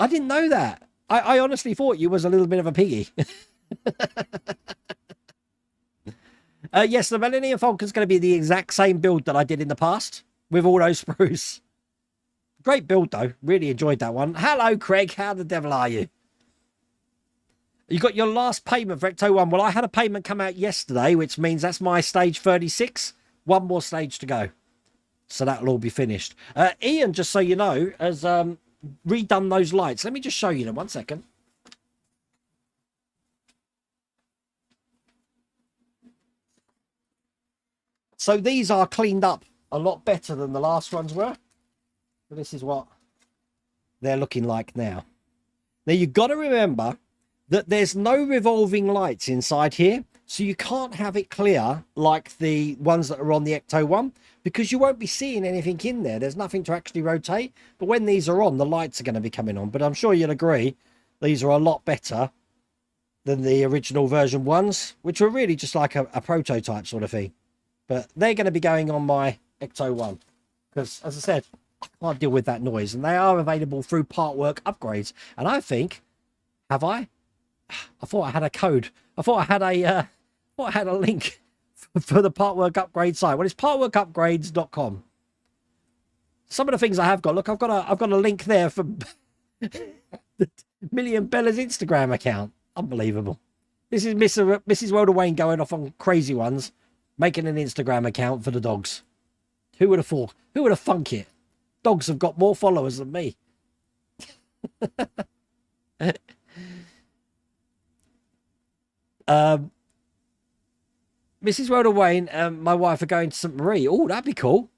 I didn't know that. I honestly thought you was a little bit of a piggy. Yes, the Millennium Falcon's going to be the exact same build that I did in the past with all those sprues. Great build, though. Really enjoyed that one. Hello, Craig. How the devil are you? You got your last payment for Ecto 1. Well, I had a payment come out yesterday, which means that's my stage 36. One more stage to go. So that'll all be finished. Ian, just so you know, has... redone those lights. Let me just show you them 1 second. So these are cleaned up a lot better than the last ones were. This is what they're looking like now. Now you've got to remember that there's no revolving lights inside here, so you can't have it clear like the ones that are on the Ecto 1, because you won't be seeing anything in there. There's nothing to actually rotate. But when these are on, the lights are going to be coming on. But I'm sure you'll agree, these are a lot better than the original version ones, which were really just like a prototype sort of thing. But they're going to be going on my Ecto 1. Because, as I said, I can't deal with that noise. And they are available through Partwork Upgrades. And I think, have I? I thought I had a code. I thought I had a link for the Partwork Upgrade site. Well, it's partworkupgrades.com. Some of the things I have got, look, I've got a link there for the Million Bella's Instagram account. Unbelievable. This is Mrs. Rhoda Wayne going off on crazy ones, making an Instagram account for the dogs. Who would have thought? Who would have thunk it? Dogs have got more followers than me. Mrs. Rhoda Wayne and my wife are going to St. Marie. Oh, that'd be cool.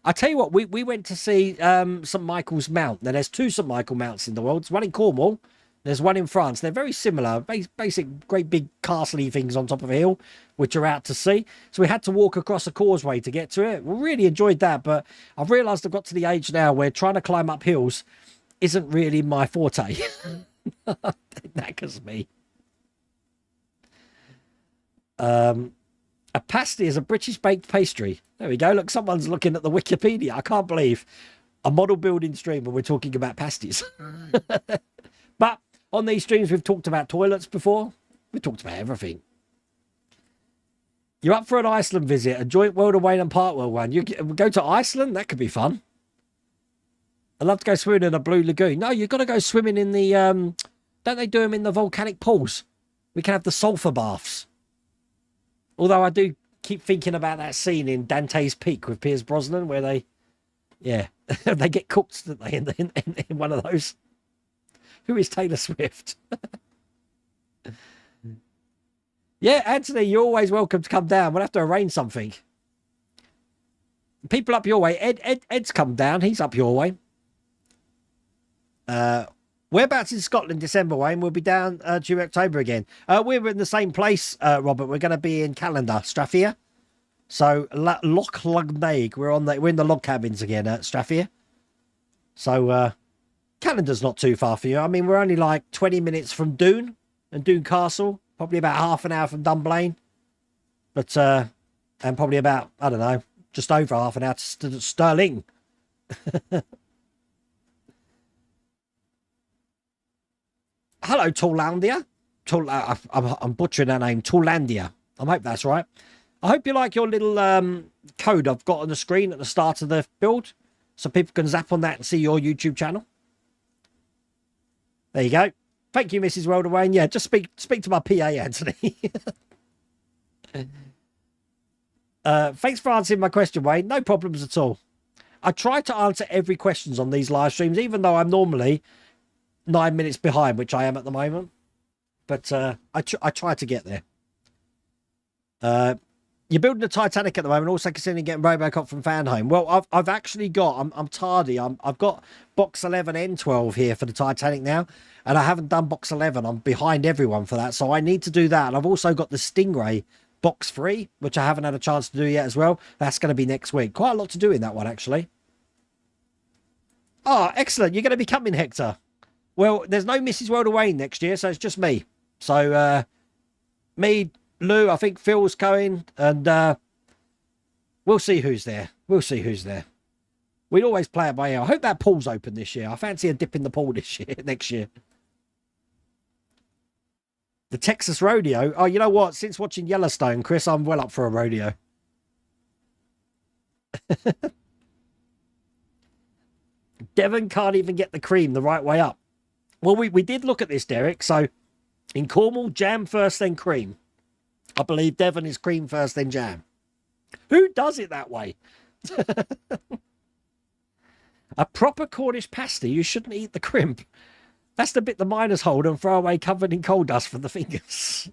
I tell you what, we went to see St. Michael's Mount. Now, there's two St. Michael Mounts in the world. There's one in Cornwall. There's one in France. They're very similar. Basic, great big castle-y things on top of a hill, which are out to sea. So we had to walk across a causeway to get to it. We really enjoyed that, but I've realised I've got to the age now where trying to climb up hills isn't really my forte. That knackers me. A pasty is a British baked pastry. There we go. Look, someone's looking at the Wikipedia. I can't believe a model building stream when we're talking about pasties. But on these streams, we've talked about toilets before. We've talked about everything. You're up for an Iceland visit, a joint World of Wayne and Partworld one. You go to Iceland? That could be fun. I'd love to go swimming in a blue lagoon. No, you've got to go swimming in the... don't they do them in the volcanic pools? We can have the sulphur baths. Although I do keep thinking about that scene in Dante's Peak with Piers Brosnan where they... Yeah, they get cooked, don't they, in one of those. Who is Taylor Swift? Yeah, Anthony, you're always welcome to come down. We'll have to arrange something. People up your way. Ed's come down. He's up your way. Whereabouts in Scotland, December, Wayne? We'll be down due October again. We're in the same place, Robert. We're going to be in Callander, Strathia. So Loch Lugnaig. We're in the log cabins again at Strathia. So Callander's not too far for you. I mean, we're only like 20 minutes from Doon and Doon Castle. Probably about half an hour from Dunblane. But and probably about, I don't know, just over half an hour to Stirling. Hello, Toolandia. I'm butchering that name. Toolandia. I hope that's right. I hope you like your little code I've got on the screen at the start of the build, so people can zap on that and see your YouTube channel. There you go. Thank you, Mrs. Welderwayne. Yeah, just speak to my PA, Anthony. Thanks for answering my question, Wayne. No problems at all. I try to answer every questions on these live streams, even though I'm normally 9 minutes behind, which I am at the moment. But I try to get there. You're building the Titanic at the moment, also considering getting Robocop from Fan Home. Well, I've actually got, I'm tardy. I've got box 11 N12 here for the Titanic now, and I haven't done box 11. I'm behind everyone for that, so I need to do that. And I've also got the Stingray box 3, which I haven't had a chance to do yet as well. That's going to be next week. Quite a lot to do in that one, actually. Oh, excellent. You're going to be coming, Hector. Well, there's no Mrs. Welderwayne next year, so it's just me. So, me, Lou, I think Phil's going, and we'll see who's there. We'll see who's there. We'd always play it by ear. I hope that pool's open this year. I fancy a dip in the pool this year, next year. The Texas Rodeo. Oh, you know what? Since watching Yellowstone, Chris, I'm well up for a rodeo. Devon can't even get the cream the right way up. Well, we did look at this, Derek. So in Cornwall, jam first, then cream. I believe Devon is cream first, then jam. Who does it that way? A proper Cornish pasty, you shouldn't eat the crimp. That's the bit the miners hold and throw away covered in coal dust from the fingers.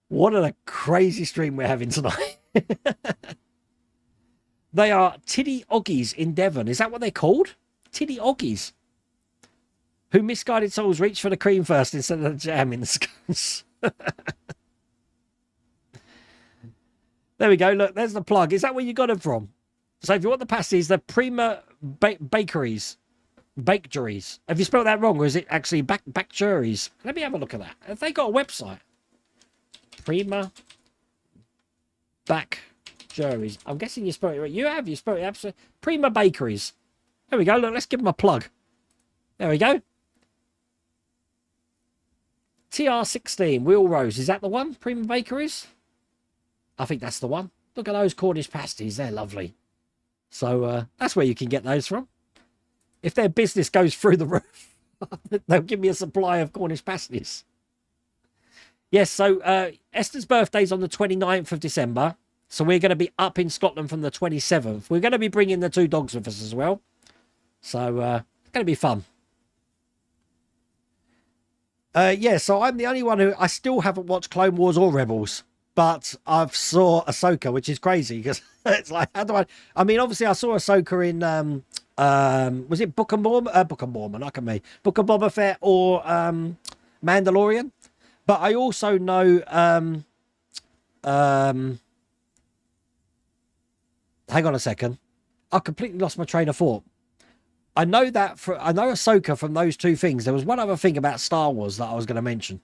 What a crazy stream we're having tonight. They are Tiddy Oggies in Devon. Is that what they're called? Tiddy Oggies. Who misguided souls reach for the cream first instead of the jam in the scones. There we go. Look, there's the plug. Is that where you got them from? So if you want the pasties, the Prima Bakeries. Bakeries. Have you spelled that wrong, or is it actually Bakeries? Let me have a look at that. Have they got a website? Prima Bakeries. I'm guessing you spelled it right. You have. You spelled it absolutely. Prima Bakeries. There we go. Look, let's give them a plug. There we go. TR16 Wheel Rose. Is that the one? Prima Bakeries? I think that's the one. Look at those Cornish pasties. They're lovely. So that's where you can get those from. If their business goes through the roof, they'll give me a supply of Cornish pasties. Yes, so Esther's birthday's on the 29th of December. So we're going to be up in Scotland from the 27th. We're going to be bringing the 2 dogs with us as well. So it's going to be fun. Yeah, so I'm the only one who... I still haven't watched Clone Wars or Rebels. But I've saw Ahsoka, which is crazy. Because it's like, how do I... I mean, obviously I saw Ahsoka in... was it Book of Mormon? Book of Mormon, not me. Book of Boba Fett or Mandalorian. But I also know... hang on a second. I completely lost my train of thought. I know Ahsoka from those 2 things. There was one other thing about Star Wars that I was going to mention.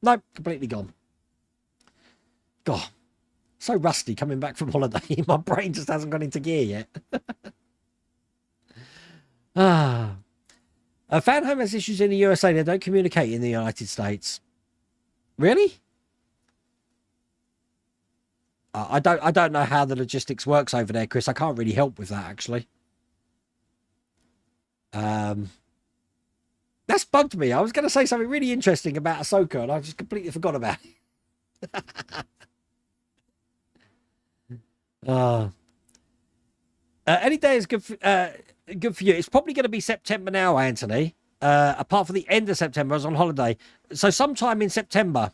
Nope, completely gone. God, so rusty coming back from holiday. My brain just hasn't gone into gear yet. Fan Home has issues in the USA. They don't communicate in the United States. Really? I don't know how the logistics works over there, Chris. I can't really help with that, actually. That's bugged me. I was going to say something really interesting about Ahsoka, and I just completely forgot about it. Any day is good for you. It's probably going to be September now, Anthony. Apart from the end of September, I was on holiday. So sometime in September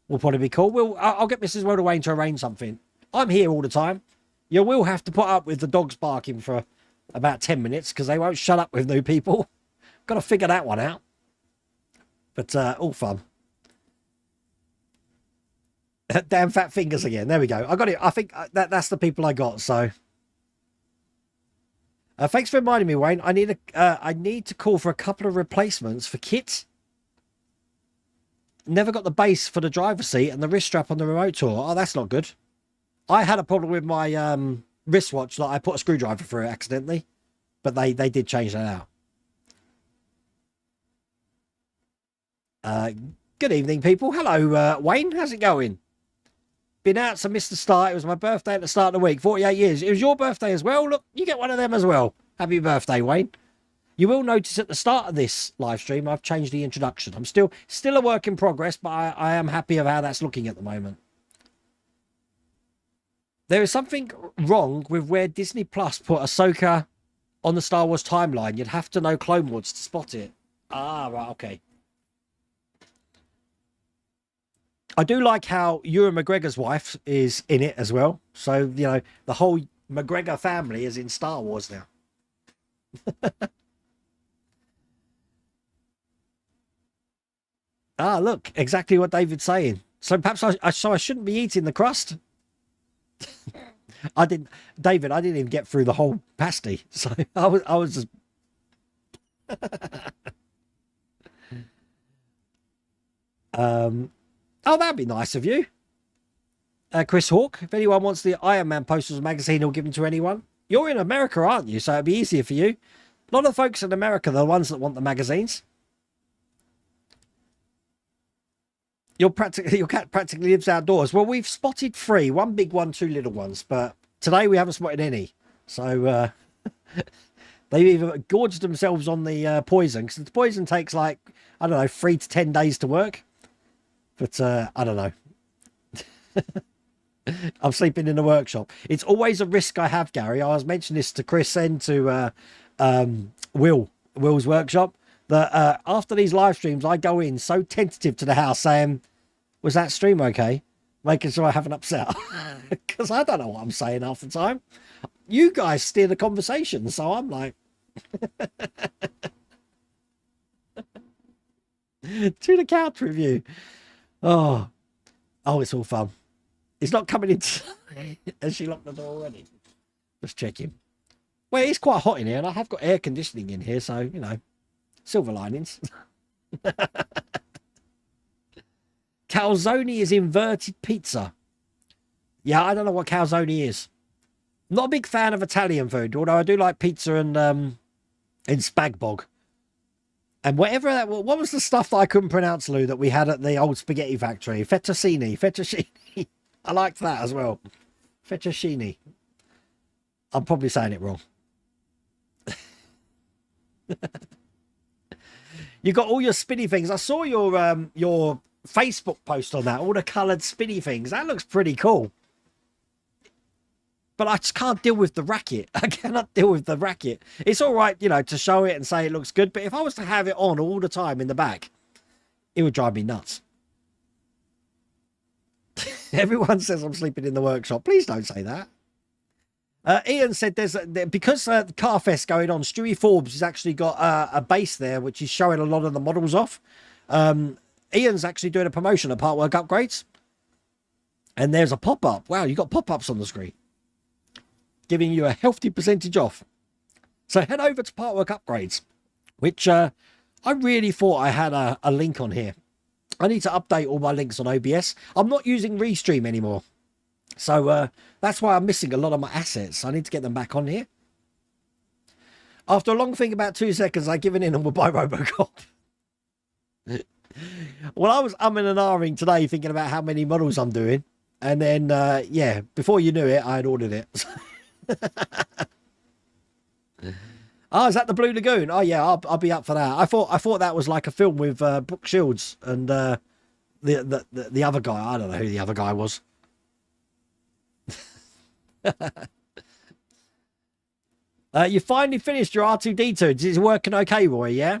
will probably be cool. I'll get Mrs. Welderwayne to arrange something. I'm here all the time. You will have to put up with the dogs barking for about 10 minutes because they won't shut up with new people. Got to figure that one out. But all fun. Damn fat fingers again. There we go. I got it. I think that's the people I got. So thanks for reminding me, Wayne. I need to call for a couple of replacements for kit. Never got the base for the driver's seat and the wrist strap on the remote tour. Oh, that's not good. I had a problem with my wristwatch that I put a screwdriver through it accidentally, but they did change that out. Good evening, people. Hello, Wayne. How's it going? Been out, so missed the start. It was my birthday at the start of the week. 48 years. It was your birthday as well. Look, you get one of them as well. Happy birthday, Wayne. You will notice at the start of this live stream, I've changed the introduction. I'm still a work in progress, but I am happy of how that's looking at the moment. There is something wrong with where Disney Plus put Ahsoka on the Star Wars timeline. You'd have to know Clone Wars to spot it. Ah, right, okay. I do like how Ewan McGregor's wife is in it as well. So, you know, the whole McGregor family is in Star Wars now. Ah, look, exactly what David's saying. So perhaps I shouldn't be eating the crust. David, I didn't even get through the whole pasty. So I was just... Oh, that'd be nice of you. Chris Hawk, if anyone wants the Iron Man posters magazine, he'll give them to anyone. You're in America, aren't you? So it'd be easier for you. A lot of the folks in America are the ones that want the magazines. Your cat practically lives outdoors. Well, we've spotted 3, 1 big one, 2 little ones, but today we haven't spotted any. So they've either gorged themselves on the poison, because the poison takes like, I don't know, 3 to 10 days to work. But I don't know. I'm sleeping in the workshop. It's always a risk I have, Gary. I was mentioning this to Chris and to Will's workshop, that after these live streams, I go in so tentative to the house saying, was that stream okay? Making sure I haven't upset. Because I don't know what I'm saying half the time. You guys steer the conversation, so I'm like... to the couch review. Oh, it's all fun. It's not coming in. Has she locked the door already? Just checking. Well, it's quite hot in here, and I have got air conditioning in here, so, you know, silver linings. Calzone is inverted pizza. Yeah, I don't know what calzone is. Not a big fan of Italian food, although I do like pizza and spag bog. And whatever that, what was the stuff that I couldn't pronounce, Lou, that we had at the old spaghetti factory? Fettuccine. I liked that as well. Fettuccine. I'm probably saying it wrong. You got all your spinny things. I saw your Facebook post on that, all the coloured spinny things. That looks pretty cool. But I just can't deal with the racket. I cannot deal with the racket. It's all right, you know, to show it and say it looks good. But if I was to have it on all the time in the back, it would drive me nuts. Everyone says I'm sleeping in the workshop. Please don't say that. Ian said because the Car Fest going on, Stewie Forbes has actually got a base there, which is showing a lot of the models off. Ian's actually doing a promotion at Partwork Upgrades. And there's a pop-up. Wow, you got pop-ups on the screen, giving you a healthy percentage off. So head over to Partwork Upgrades, which I really thought I had a link on here. I need to update all my links on OBS. I'm not using Restream anymore. So that's why I'm missing a lot of my assets. I need to get them back on here. After a long think, about 2 seconds, I given in and will buy Robocop. Well, I was umming and ahhing today thinking about how many models I'm doing. And then, yeah, before you knew it, I had ordered it. Oh, is that the Blue Lagoon? Oh, yeah, I'll be up for that. I thought that was like a film with Brooke Shields and the other guy. I don't know who the other guy was. You finally finished your R2-D2. Is it working okay, Roy? Yeah?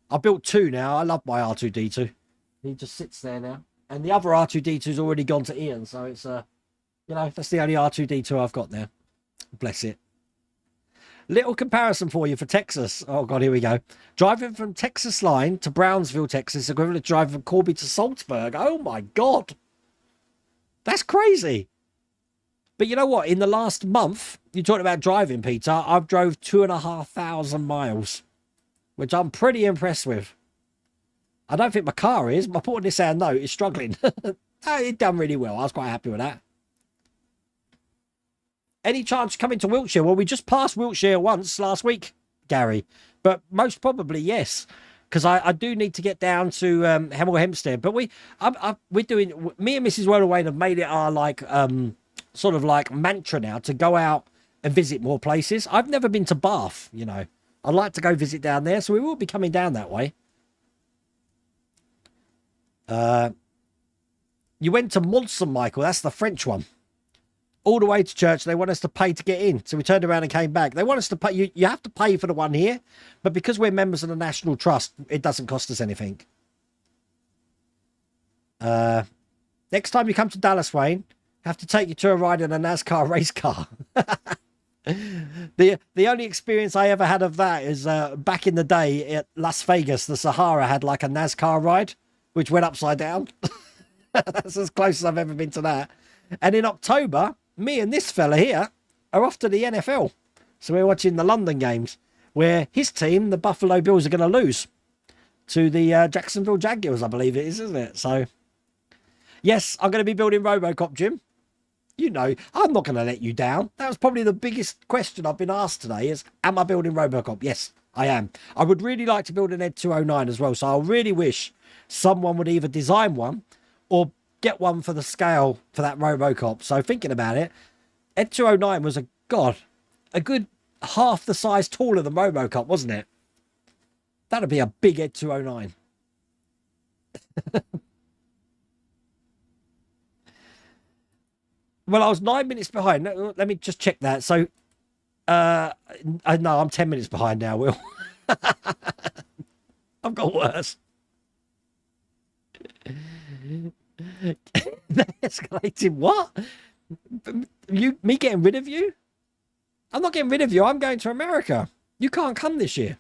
I built 2 now. I love my R2-D2. He just sits there now. And the other R2-D2's already gone to Ian. So it's, you know, that's the only R2-D2 I've got now. Bless it. Little comparison for you for Texas. Oh, God, here we go. Driving from Texas Line to Brownsville, Texas, equivalent to driving from Corby to Salzburg. Oh, my God. That's crazy. But you know what? In the last month, you talked about driving, Peter. I've drove 2,500 miles, which I'm pretty impressed with. I don't think my car is. My putting this out note is struggling. It done really well. I was quite happy with that. Any chance coming to Wiltshire? Well, we just passed Wiltshire once last week, Gary. But most probably, yes. Because I do need to get down to Hemel Hempstead. But we're doing... Me and Mrs. Wellaway have made it our, like, sort of like mantra now to go out and visit more places. I've never been to Bath, you know. I'd like to go visit down there, so we will be coming down that way. You went to Monson, Michael. That's the French one. All the way to church. They want us to pay to get in. So we turned around and came back. They want us to pay. You have to pay for the one here. But because we're members of the National Trust, it doesn't cost us anything. Next time you come to Dallas, Wayne, have to take you to a ride in a NASCAR race car. The only experience I ever had of that is back in the day at Las Vegas. The Sahara had like a NASCAR ride, which went upside down. That's as close as I've ever been to that. And in October, me and this fella here are off to the NFL. So we're watching the London games where his team, the Buffalo Bills, are going to lose to the Jacksonville Jaguars, I believe it is, isn't it? So, yes, I'm going to be building Robocop, Jim. You know, I'm not going to let you down. That was probably the biggest question I've been asked today is, am I building Robocop? Yes, I am. I would really like to build an Ed 209 as well. So I really wish someone would either design one or get one for the scale for that Robocop. So thinking about it, Ed 209 was a good half the size taller than Robocop, wasn't it? That'd be a big Ed 209. Well, I was 9 minutes behind. Let me just check that. So, no, I'm 10 minutes behind now, Will. I've got worse. Escalating what? Me getting rid of you? I'm not getting rid of you. I'm going to America. You can't come this year.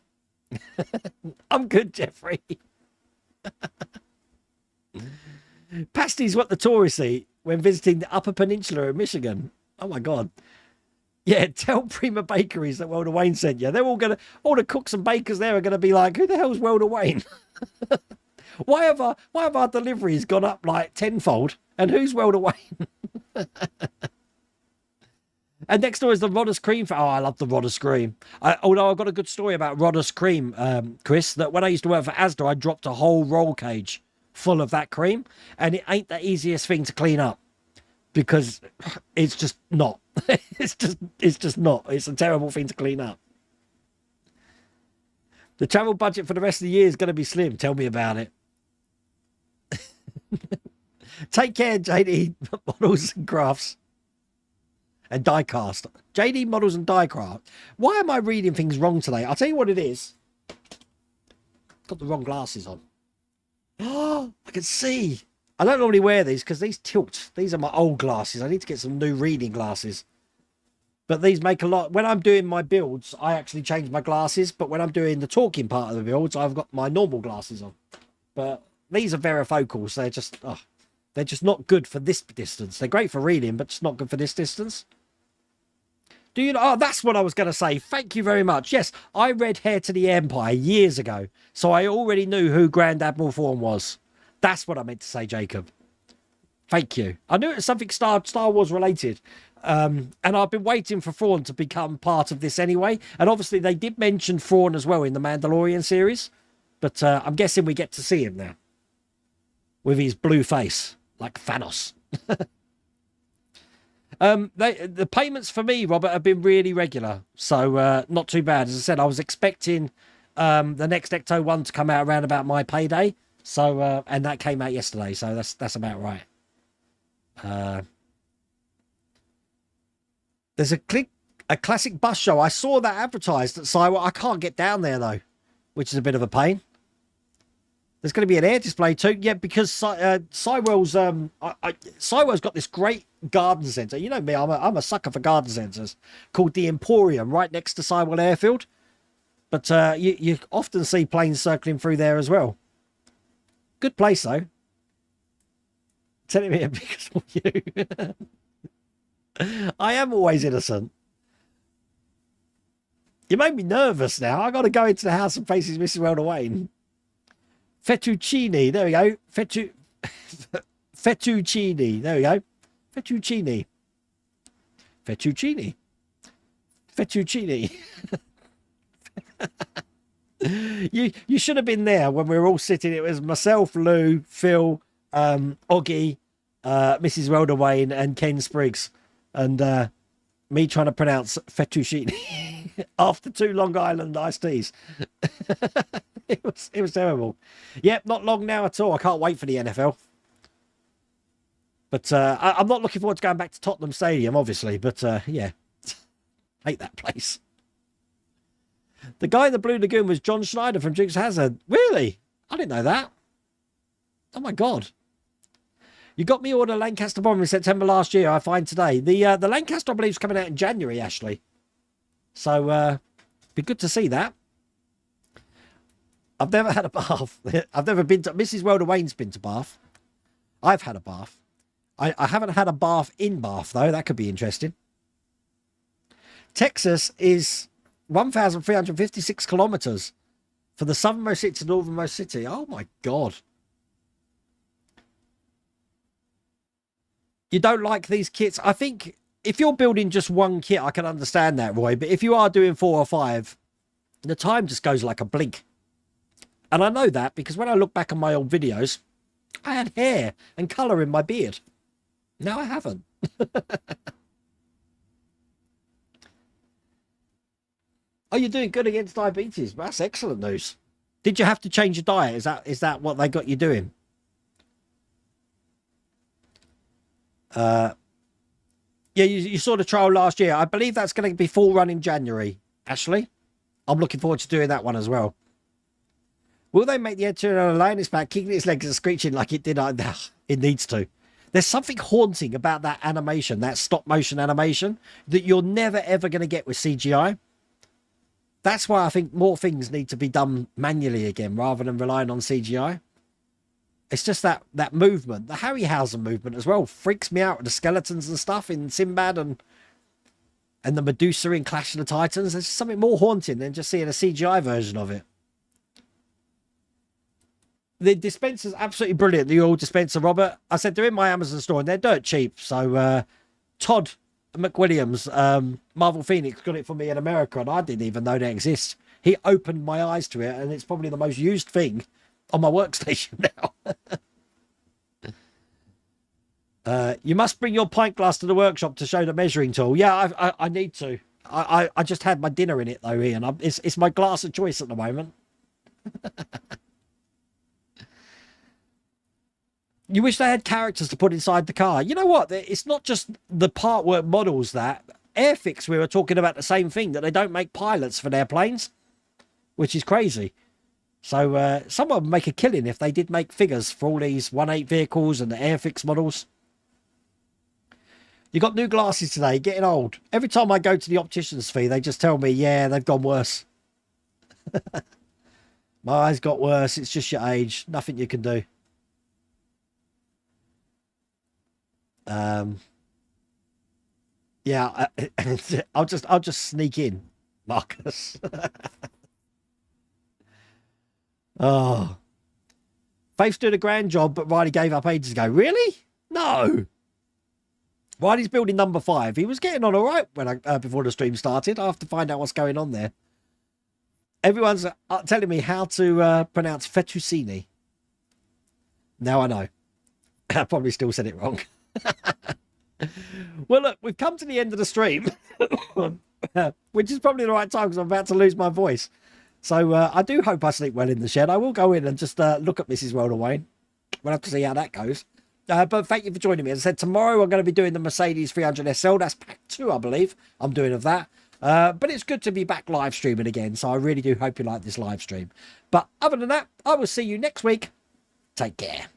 I'm good, Jeffrey. Pasties what the tourists eat when visiting the Upper Peninsula in Michigan. Oh my God. Yeah, tell Prima Bakeries that Welder Wayne sent you. They're all the cooks and bakers there are gonna be like, who the hell's Welder Wayne? Why have our deliveries gone up like tenfold? And who's Welder Wayne? And next door is the Rodders Cream. Oh, I love the Rodders Cream. Although I've got a good story about Rodders Cream, Chris, that when I used to work for Asda, I dropped a whole roll cage full of that cream, and it ain't the easiest thing to clean up because it's just not. it's just not. It's a terrible thing to clean up. The travel budget for the rest of the year is going to be slim. Tell me about it. Take care, JD Models and Crafts and Diecast. JD Models and Diecraft. Why am I reading things wrong today? I'll tell you what it is. Got the wrong glasses on. Oh, I can see. I don't normally wear these because these tilt. These are my old glasses. I need to get some new reading glasses. But these make a lot. When I'm doing my builds, I actually change my glasses. But when I'm doing the talking part of the builds, I've got my normal glasses on. But these are varifocals. They're just not good for this distance. They're great for reading, but just not good for this distance. Do you know? Oh, that's what I was going to say. Thank you very much. Yes, I read Heir to the Empire years ago, so I already knew who Grand Admiral Thrawn was. That's what I meant to say, Jacob. Thank you. I knew it was something Star Wars related. And I've been waiting for Thrawn to become part of this anyway. And obviously they did mention Thrawn as well in the Mandalorian series. But I'm guessing we get to see him now. With his blue face, like Thanos. The payments for me, Robert, have been really regular. So not too bad. As I said, I was expecting the next Ecto 1 to come out around about my payday. So and that came out yesterday. So that's about right. There's a classic bus show. I saw that advertised at Cywell. I can't get down there though, which is a bit of a pain. There's going to be an air display too. Yeah, because Cywell's Cywell's got this great garden centre. You know me, I'm a sucker for garden centres called the Emporium right next to Cywell Airfield. But you often see planes circling through there as well. Good place though. Telling me because of you. I am always innocent. You made me nervous now. I got to go into the house and face his Mrs. Welder Wayne. Fettuccine. There we go. Fettuccine. There we go. Fettuccine. Fettuccine. Fettuccine. You should have been there when we were all sitting. It was myself, Lou, Phil, Oggy, Mrs. Welder Wayne, and Ken Spriggs. And me trying to pronounce fettuccine. after 2 Long Island iced teas. It was terrible. Yep, not long now at all. I can't wait for the NFL. But I'm not looking forward to going back to Tottenham Stadium, obviously. But yeah, hate that place. The guy in the Blue Lagoon was John Schneider from Dukes of Hazzard. Really? I didn't know that. Oh my God. You got me order Lancaster bomber in September last year. I find today the Lancaster, I believe, is coming out in January. Ashley, so be good to see that. I've never had a bath. I've never been to. Mrs. Welder Wayne's been to Bath. I've had a bath. I haven't had a bath in Bath though. That could be interesting. Texas is 1,356 kilometers for the southernmost city to northernmost city. Oh my God. You don't like these kits? I think if you're building just one kit, I can understand that, Roy. But if you are doing 4 or 5, the time just goes like a blink. And I know that because when I look back on my old videos, I had hair and colour in my beard. Now I haven't. Oh, you're doing good against diabetes. That's excellent news. Did you have to change your diet? Is that what they got you doing? Yeah, you saw the trial last year. I believe that's going to be full run in January, Ashley. I'm looking forward to doing that one as well. Will they make the head turn on a line? It's back, kicking its legs and screeching like it did. It needs to. There's something haunting about that animation, that stop motion animation, that you're never ever going to get with CGI. That's why I think more things need to be done manually again rather than relying on CGI. It's just that movement, the Harryhausen movement as well, freaks me out with the skeletons and stuff in Sinbad and the Medusa in Clash of the Titans. There's something more haunting than just seeing a CGI version of it. The dispenser's absolutely brilliant, the oil dispenser, Robert. I said they're in my Amazon store and they're dirt cheap. So Todd McWilliams, Marvel Phoenix, got it for me in America and I didn't even know they exist. He opened my eyes to it and it's probably the most used thing on my workstation now. You must bring your pint glass to the workshop to show the measuring tool. Yeah, I need to. I just had my dinner in it though, Ian. It's my glass of choice at the moment. You wish they had characters to put inside the car. You know what? It's not just the part work models that. Airfix, we were talking about the same thing, that they don't make pilots for their planes, which is crazy. So someone would make a killing if they did make figures for all these 1.8 vehicles and the Airfix models. You got new glasses today, getting old. Every time I go to the optician's fee, they just tell me, yeah, they've gone worse. My eyes got worse. It's just your age. Nothing you can do. Yeah, I'll just sneak in, Marcus. Oh, Faith's doing a grand job, but Riley gave up ages ago. Really? No. Riley's building number 5. He was getting on all right when before the stream started. I have to find out what's going on there. Everyone's telling me how to pronounce fettuccine. Now I know. I probably still said it wrong. Well, look, we've come to the end of the stream, which is probably the right time because I'm about to lose my voice. So I do hope I sleep well in the shed. I will go in and just look at Mrs. Welder Wayne. We'll have to see how that goes. But thank you for joining me. As I said, tomorrow I'm going to be doing the Mercedes 300 SL. That's pack 2, I believe. I'm doing of that. But it's good to be back live streaming again. So I really do hope you like this live stream. But other than that, I will see you next week. Take care.